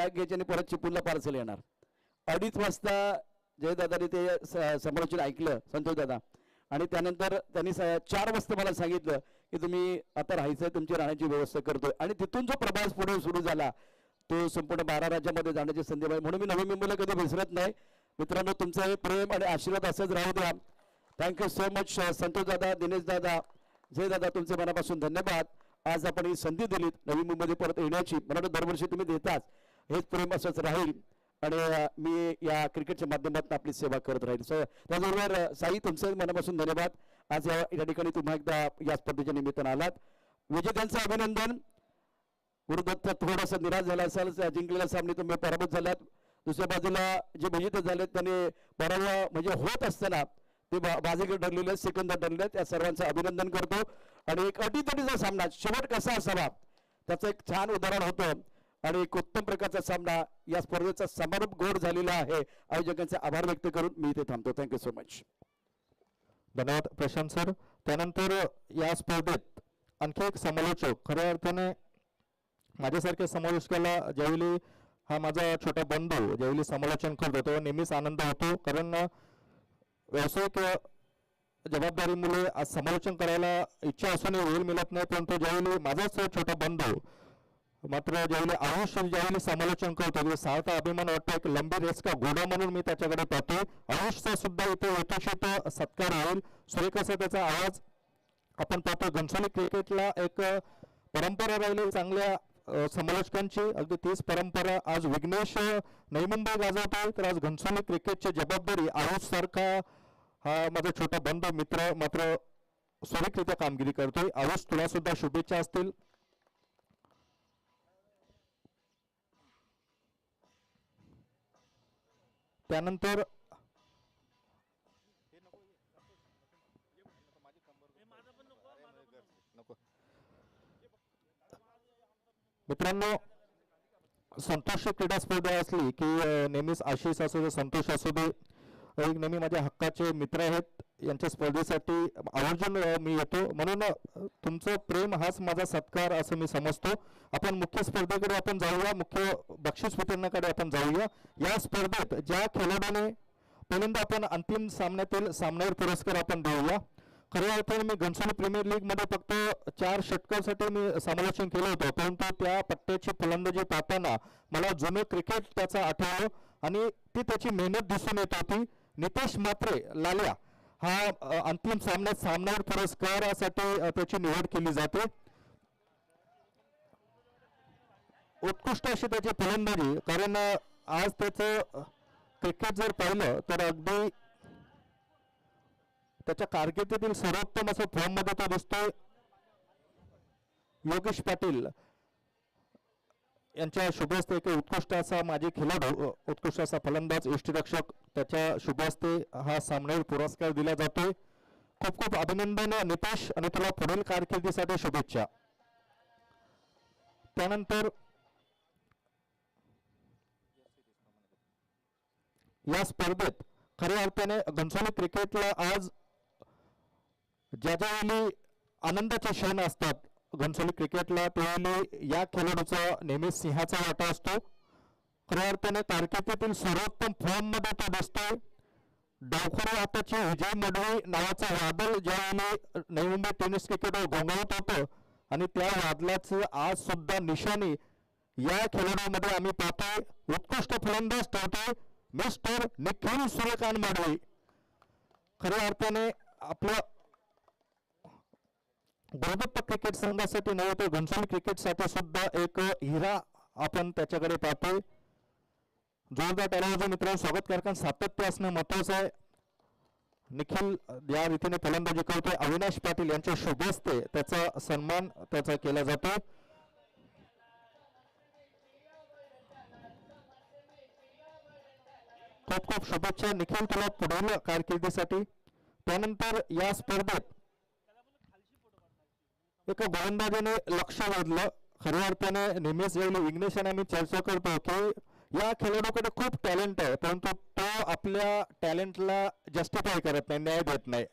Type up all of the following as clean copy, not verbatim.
Bag घ्यायची आणि परत चिपळूणला पार्सल येणार. 2:30 वाजता जयदादांनी ते समालोचन ऐकलं संतोष दादा, आणि त्यानंतर त्यांनी 4 वाजता मला सांगितलं की तुम्ही आता राहायचं, तुमची राहण्याची व्यवस्था करतोय. आणि तिथून जो प्रवास पुढे सुरू झाला तो संपूर्ण 12 राज्यामध्ये जाण्याची संधी मिळाली. म्हणून मी नवी मुंबईला कधी विसरत नाही. मित्रांनो, तुमचं हे प्रेम आणि आशीर्वाद असंच राहू द्या. थँक्यू सो मच संतोष दादा, दिनेश दादा, जय दादा, तुमचे मनापासून धन्यवाद. आज आपण ही संधी दिलीत नवी मुंबईमध्ये परत येण्याची. मला वाटतं दरवर्षी तुम्ही देताच, हेच प्रेम असंच राहील आणि मी या क्रिकेटच्या माध्यमातून आपली सेवा करत राहील. त्याचबरोबर साई, तुमचे मनापासून धन्यवाद. आज या ठिकाणी तुम्हा एकदा या स्पर्धेच्या निमित्तानं आलात. विजेत्यांचं अभिनंदन. गुरुदत्त थोडासा निराश झाला असाल, जिंकलेल्या सामने तुम्ही पराभूत झालात. दुसऱ्या बाजूला जे विजेते झालेत त्यांनी पराभव म्हणजे होत असताना ते बाजीगर ठरलेले, सेकंदर ठरलेले, त्या सर्वांचं अभिनंदन करतो. आणि एक अटीतटीचा सामना शेवट कसा असावा त्याचं एक छान उदाहरण होतं आणि एक उत्तम प्रकारचा सामना. या स्पर्धेचा समारोप गोड झालेला आहे. आयोजकांचे आभार व्यक्त करून मी इथे थांबतो. Thank you so much. धन्यवाद प्रशांत सर. त्यानंतर या स्पर्धेत आणखी एक समालोचक, खऱ्या अर्थाने माझ्यासारख्या समालोचकाला ज्यावेळी हा माझा छोटा बंधू ज्यावेळी समालोचन करतो तेव्हा नेहमीच आनंद होतो. कारण व्यावसायिक जबाबदारीमुळे आज समालोचन करायला इच्छा असूनही वेळ मिळत नाही. परंतु ज्यावेळी माझाच छोटा बंधू मात्र ज्यावेळी आयुष ज्यावेळी समालोचन करतो त्यावेळी सार्थ अभिमान वाटतो. एक लंबी रेस का घोडा म्हणून मी त्याच्याकडे पाहतो. आयुषचा सुद्धा इथे यथोचित सत्कार होईल. सुरेख असा त्याचा आवाज आपण पाहतो. घनसोली क्रिकेटला एक परंपरा राहिली चांगल्या समालोचकांची. अगदी तीच परंपरा आज विघ्नेश नवी मुंबई गाजवतोय. तर आज घनसोली क्रिकेटची जबाबदारी आयुष सारखा हा माझा छोटा बंधू मित्र मात्र सुरेखरित्या कामगिरी करतोय. आयुष, तुला सुद्धा शुभेच्छा असतील. त्यानंतर मित्रांनो, संतोष क्रीडा स्पर्धा असली की नेहमीच आशिष असू दे, संतोष असू दे, एक नेहमी माझ्या हक्काचे मित्र आहेत. यांच्या स्पर्धेसाठी आवर्जून मी येतो. म्हणून तुमचं प्रेम हाच माझा सत्कार असं मी समजतो. आपण मुख्य स्पर्धेकडे आपण जाऊया, मुख्य बक्षीस वितरणाकडे आपण जाऊया. या स्पर्धेत ज्या खेळाडूने पहिल्यांदा आपण अंतिम सामन्यातील सामनावीर पुरस्कार आपण देऊया. खऱ्या अर्थाने मी घनसोली प्रीमियर लीगमध्ये फक्त 4 षटकांसाठी मी समालोचन केलं होतं, परंतु त्या पट्ट्याची फलंदाजी पाहताना मला जुनं क्रिकेट त्याचं आठवलं आणि ती त्याची मेहनत दिसून येत होती. नितेश म्हात्रे लाल्या हा अंतिम सामन्यात सामनावीर पुरस्कारासाठी त्याची निवड केली जाते. उत्कृष्ट अशी त्याची फलंदाजी, कारण आज त्याचं क्रिकेट जर पाहिलं तर अगदी त्याच्या कारकिर्दीतील सर्वोत्तम असं फॉर्ममध्ये तो दिसतोय. योगेश पाटील यांच्या शुभहस्ते एक उत्कृष्ट असा माजी खेळाडू, उत्कृष्ट असा फलंदाज, यष्टीरक्षक, त्याच्या शुभहस्ते हा सामनावीर पुरस्कार दिला जातोय. खूप खूप अभिनंदन नितेश आणि तुला पुढील कारकिर्दीसाठी शुभेच्छा. त्यानंतर या स्पर्धेत खऱ्या अर्थाने घनसोली क्रिकेटला आज ज्या ज्यावेळी आनंदाचे क्षण असतात घनसोली क्रिकेटला त्यावेळी या खेळाडूचा नेहमी सिंहाचा वाटा असतो. खऱ्या अर्थाने कारकिर्दीतील सर्वोत्तम फॉर्म मध्ये तो दिसतोय. डावखोरी हाताची विजय मडवी नावाचं वादळ ज्यावेळी नवी मुंबई टेनिस क्रिकेटवर घोंगावत होतं आणि त्या वादळाचं आज सुद्धा निशाणी या खेळाडूमध्ये आम्ही पाहतोय. उत्कृष्ट फलंदाज ठरतोय मिस्टर निखिल सूर्यकांत मडवी. खऱ्या अर्थाने आपलं गुरुदत्त क्रिकेट संघासाठी नव्हे तर घनसोली क्रिकेटसाठी सुद्धा एक हिरा आपण त्याच्याकडे पाहतोय. जोरदार टाळ्यांचं मित्रांनो स्वागत करताना सातत्य असणं महत्वाचं आहे. निखिल या रीतीने फलंदाजी करतोय. अविनाश पाटील यांच्या शुभहस्ते त्याचा सन्मान त्याचा केला जातो. खूप खूप शुभेच्छा निखिल तुला पुढील कारकिर्दीसाठी. त्यानंतर या स्पर्धेत एका गोलंदाजाने लक्ष वेधलं. खऱ्या अर्थाने नेहमीच ज्यावेळी विघ्नेश आणि आम्ही चर्चा करतो की या खेळाडूकडे खूप टॅलेंट आहे, परंतु तो आपल्या टॅलेंटला जस्टिफाय करत नाही, न्याय देत नाही.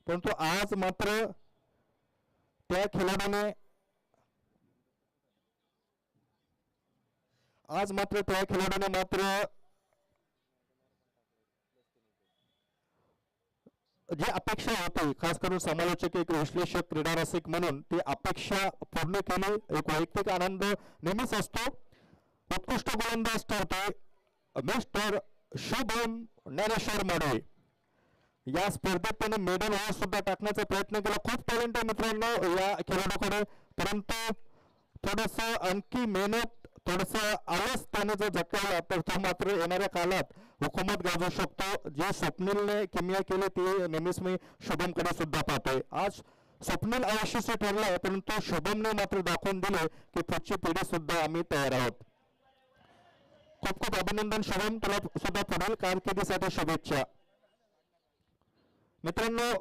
परंतु आज मात्र त्या खेळाडूने आज मात्र त्या खेळाडूने मात्र जी अपेक्षा होती, खास करून समालोचक एक विश्लेषक क्रीडा रसिक म्हणून ती अपेक्षा पूर्ण केली. एक वैयक्तिक आनंद नेहमीच असतो. उत्कृष्ट गोलंदाज ठरतोय मिस्टर शुभम ज्ञानेश्वर माडवे. या स्पर्धेत त्याने मेडल ओव्हर सुद्धा टाकण्याचा प्रयत्न केला. खूप टॅलेंट आहे मित्रांनो या खेळाडूकडे, परंतु थोडस आणखी मेहनत, थोडस आळस त्याने जर झटकावला तर तो मात्र येणाऱ्या काळात हुकूमत गाजवू शकतो. जे स्वप्नीलने किमया केले ते नेहमीच मी शुभमकडे सुद्धा पाहतोय. आज स्वप्नील अयशस्वी ठरलाय, परंतु शुभमने मात्र दाखवून दिले की पुढची पिढी सुद्धा आम्ही तयार आहोत. खूप खूप अभिनंदन शुभम, तुला सुद्धा पुढील कारकिर्दीसाठी शुभेच्छा. मित्रांनो,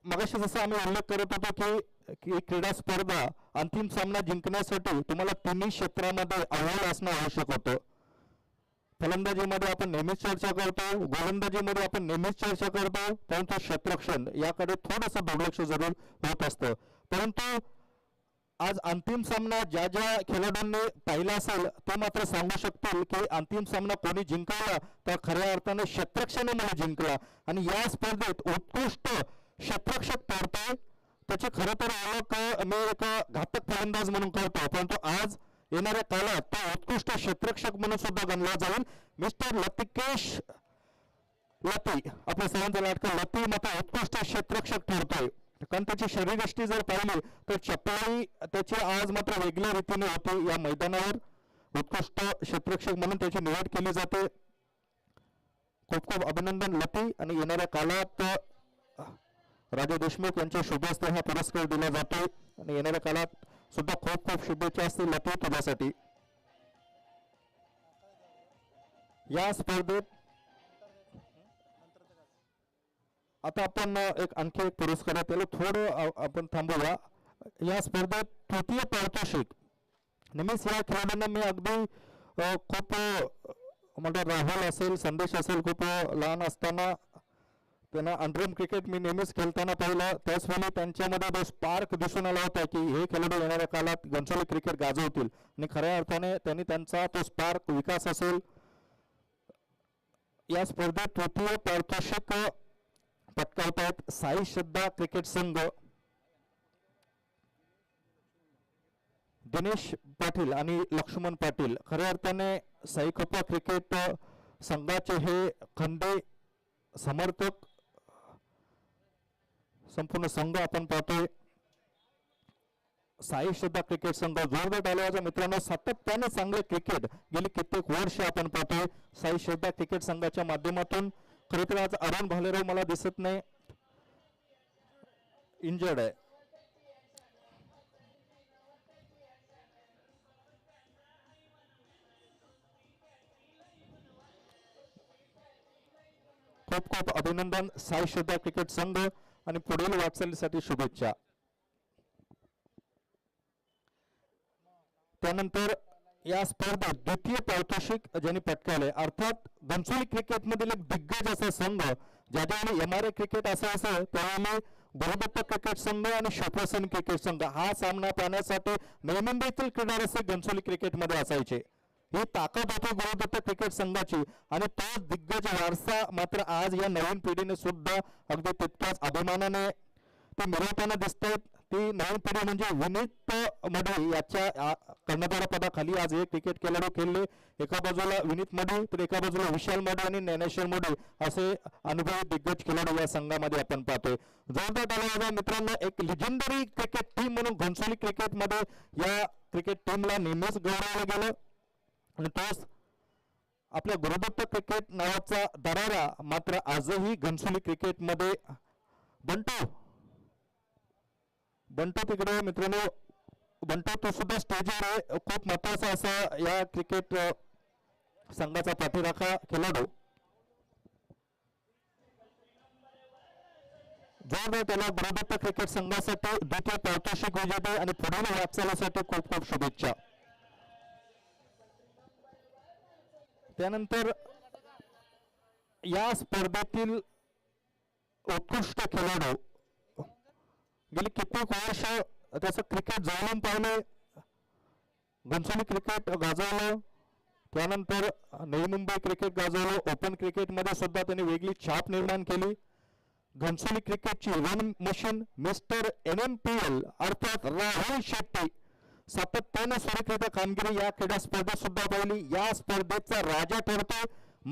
मगाशी जसं आम्ही उल्लेख करत होतो की क्रीडा स्पर्धा अंतिम सामना जिंकण्यासाठी तुम्हाला तिन्ही क्षेत्रामध्ये अव्वल असणं आवश्यक होतं. फलंदाजीमध्ये आपण नेहमीच चर्चा करतो, गोलंदाजीमध्ये आपण नेहमीच चर्चा करतो, परंतु क्षेत्ररक्षण याकडे थोडंसं दुर्लक्ष जरूर होत असतं. परंतु आज अंतिम सामना ज्या ज्या खेळाडूंनी पाहिला असेल ते मात्र सांगू शकतील की अंतिम सामना कोणी जिंकला तर खऱ्या अर्थाने क्षेत्ररक्षणाने जिंकला. आणि या स्पर्धेत उत्कृष्ट क्षेत्ररक्षक ठरतोय. त्याची खरं तर ओळख मी एक घातक फलंदाज म्हणून करतो, परंतु आज येणाऱ्या काळात तो उत्कृष्ट क्षेत्ररक्षक म्हणून सुद्धा गणला जाईल. मिस्टर लतिकेश लती, आपल्या सर्वांचा लाडका लती मात्र उत्कृष्ट क्षेत्ररक्षक ठरतोय. कारण त्याची शरीरयष्टी जर पाहिली तर चपळाई त्याची आज मात्र वेगळ्या रीतीने होती. या मैदानावर उत्कृष्ट क्षेत्ररक्षक म्हणून त्याची निवड केली जाते. खूप खूप अभिनंदन लती. आणि येणाऱ्या काळात राजू देशमुख यांच्या शुभ हस्ते हा पुरस्कार दिला जातो. आणि येणाऱ्या काळात सुद्धा खूप खूप शुभेच्छा असतील लती तुझ्यासाठी. या स्पर्धेत आता आपण आणखी एक पुरस्कार आहे त्याला थोडं आपण थांबूया. या स्पर्धेत तृतीय पारितोषिक नेहमीच या खेळाडूंना मी अगदी खूप म्हणजे राहुल असेल, संदेश असेल, खूप लहान असताना त्यांना अंडरम क्रिकेट मी नेहमीच खेळताना पाहिलं. त्याचवेळी त्यांच्यामध्ये तो स्पार्क दिसून आला होता की हे खेळाडू येणाऱ्या काळात घनसोली क्रिकेट गाजवतील. आणि खऱ्या अर्थाने त्यांनी त्यांचा तो स्पार्क विकास असेल. या स्पर्धेत तृतीय पारितोषिक पटकावतायत साई श्रद्धा क्रिकेट संघ, दिनेश पाटील आणि लक्ष्मण पाटील. खऱ्या अर्थाने साई कृपा क्रिकेट संघाचे हे खंदे समर्थक संपूर्ण संघ आपण पाहतोय. साई श्रद्धा क्रिकेट संघ जोरदार टाळ्या मित्रांनो. सातत्याने चांगले क्रिकेट गेली कित्येक वर्ष आपण पाहतोय साई श्रद्धा क्रिकेट संघाच्या माध्यमातून. खरं तर आज अरुण भालेराव मला दिसत नाही, इंजर्ड आहे. खूप खूप अभिनंदन साई श्रद्धा क्रिकेट संघ आणि पुढील वाटचालीसाठी शुभेच्छा. त्यानंतर या स्पर्धेत द्वितीय पारितोषिक ज्यांनी पटकावले अर्थात घनसोली क्रिकेट मधील एक दिग्गज असा संघ ज्याच्याने MRA क्रिकेट असं त्यावेळी गुरुदत्त क्रिकेट संघ आणि शिवप्रसन्न क्रिकेट संघ हा सामना पाहण्यासाठी नेहमी देखील क्रीडा रसिक घनसोली क्रिकेट मध्ये असायचे. ही ताकद होती गुरुदत्त क्रिकेट संघाची आणि तोच दिग्गज वारसा मात्र आज या नवीन पिढीने सुद्धा अगदी तितक्याच अभिमानाने ते मिरवताना दिसत आहेत. ती नवीन पिढी म्हणजे विनीत मडे याच्या कर्णधार पदाखाली आज हे क्रिकेट खेळाडू खेळले. एका बाजूला विनीत मडे तर एका बाजूला विशाल मडे आणि ज्ञानेश्वर मडे असे अनुभवी दिग्गज खेळाडू या संघामध्ये आपण पाहतोय. जोरदार टाळ्या मित्रांनो. एक लिजेंडरी क्रिकेट टीम म्हणून घनसोली क्रिकेट मध्ये या क्रिकेट टीमला नेहमीच गौरवलं गेलं आणि तोच आपल्या गुरुदत्त क्रिकेट नावाचा दरारा मात्र आजही घनसोली क्रिकेट मध्ये बंटू तिकडे मित्रांनो, बंटू तो सुद्धा स्टेजवर आहे. खूप महत्वाचा असा या क्रिकेट संघाचा पाठीराखा खेळाडू. जोरदार त्याला गुरुदत्त क्रिकेट संघासाठी द्वितीय पारितोषिक विजेते आणि पुढील वाटचालीसाठी खूप खूप शुभेच्छा. त्यानंतर या स्पर्धेतील उत्कृष्ट खेळाडू गेली कित्येक वर्ष त्याचं क्रिकेट जवळून पाहिलं, घनसोली क्रिकेट गाजवलं, त्यानंतर नवी मुंबई क्रिकेट गाजवलं. ओपन क्रिकेटमध्ये सुद्धा त्यांनी वेगळी छाप निर्माण केली. घनसोली क्रिकेटची रन मशीन मिस्टर NMPL अर्थात राहुल शेट्टी सातत्याने सुरक्षित कामगिरी या क्रीडा स्पर्धेत सुद्धा पाहिली. या स्पर्धेचा राजा ठरतोय,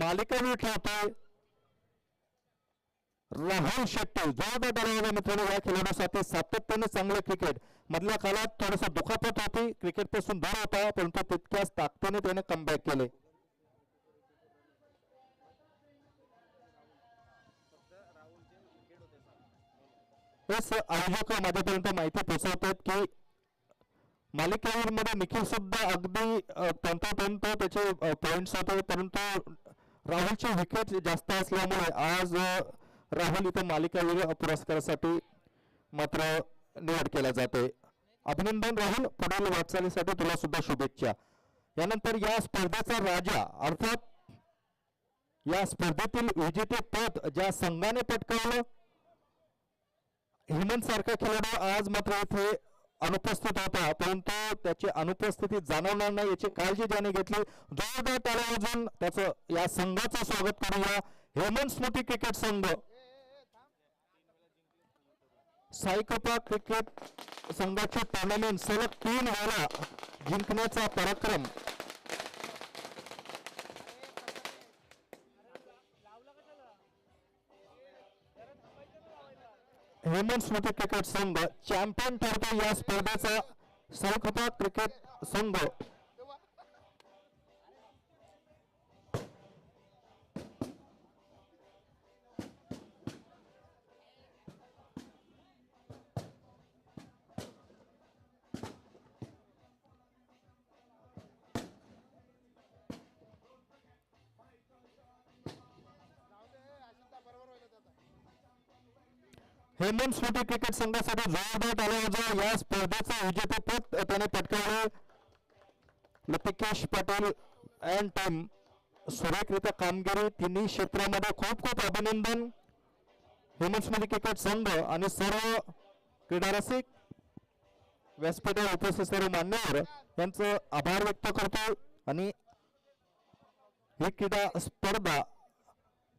मालिकावीर ठरतोय राहुल शेट्टी. जोरदार टाळ्या मित्रांनो या खेळाडूसाठी. सातत्याने चांगले क्रिकेट. मधल्या काळात थोडस दुखापत होती, क्रिकेट पासून दूर होता, परंतु तितक्याच ताकदीने त्याने कमबॅक केले. आयोजक माझ्यापर्यंत माहिती पोहोचवतात की मालिकेवीर मध्ये निखिल सुद्धा अगदी तंतोतंत त्याचे पॉइंट्स होते, परंतु राहुलची विकेट जास्त असल्यामुळे आज राहुल इथे मालिकावीर पुरस्कारासाठी मात्र निवड केला जाते. अभिनंदन राहुल, पुढील वाटचालीसाठी तुला सुद्धा शुभेच्छा. यानंतर या स्पर्धेचा राजा अर्थात या स्पर्धेतील विजेतेपद ज्या संघाने पटकावलं, हेमंत सारखा खेळाडू आज मात्र इथे अनुपस्थित होता, परंतु त्याची अनुपस्थिती जाणवणार नाही याची काळजी ज्याने घेतली. जोरदार टाळ्या वाजवून त्याचं या संघाचं स्वागत करूया. हेमंत स्मृती क्रिकेट संघ साईकृपा क्रिकेट संघाची टुर्नामेंट सलग 3 वेळा जिंकण्याचा पराक्रम हेमंत स्मृती क्रिकेट संघ चॅम्पियन ठरतो. या स्पर्धेचा साईकृपा क्रिकेट संघ हेमंत स्मृती क्रिकेट संघासाठी जोरदार टाळ्या वाजवा. या स्पर्धेचं विजेतेपद त्याने पटकावले. लतिकेश पाटील अँड टीम सुरेखरित्या कामगिरी तिन्ही क्षेत्रामध्ये. खूप खूप अभिनंदन हेमंत स्मृती क्रिकेट संघ आणि सर्व क्रीडारसिक व्यासपीठावर उपस्थित सर्व मान्यवर यांचं आभार व्यक्त करतो. आणि ही क्रीडा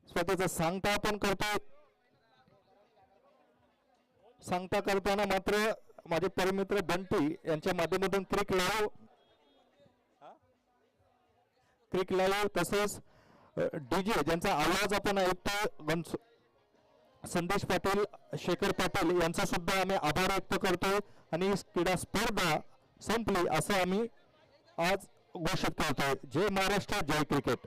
स्पर्धेचा सांगता आपण करतो. सांगता करताना मात्र माझे परमित्र बंटी यांच्या माध्यमातून क्रिक लाईव्ह तसंच डीजे ज्यांचा आवाज आपण ऐकतो संदेश पाटील, शेखर पाटील यांचा सुद्धा आम्ही आभार व्यक्त करतोय. आणि क्रीडा स्पर्धा संपली असं आम्ही आज घोषित करतोय. जय महाराष्ट्र, जय क्रिकेट.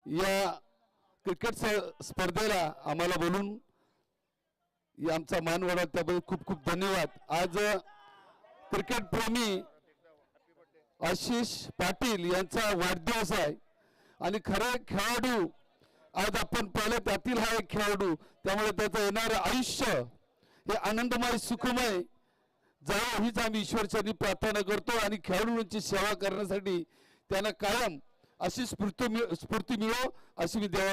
या क्रिकेट स्पर्धेला आम्हाला बोलून आमचा मान वाढवला त्याबद्दल खूप खूप धन्यवाद. आज क्रिकेट प्रेमी आशिष पाटील यांचा वाढदिवस आहे आणि खरे खेळाडू आज आपण पाहिलं त्यातील हा एक खेळाडू, त्यामुळे त्याचं येणारं आयुष्य हे आनंदमय सुखमय जावं हीच आम्ही ईश्वरचरणी प्रार्थना करतो. आणि खेळाडूंची सेवा करण्यासाठी त्यांना कायम अशी स्फूर्ती मिळो अशी मी देवाला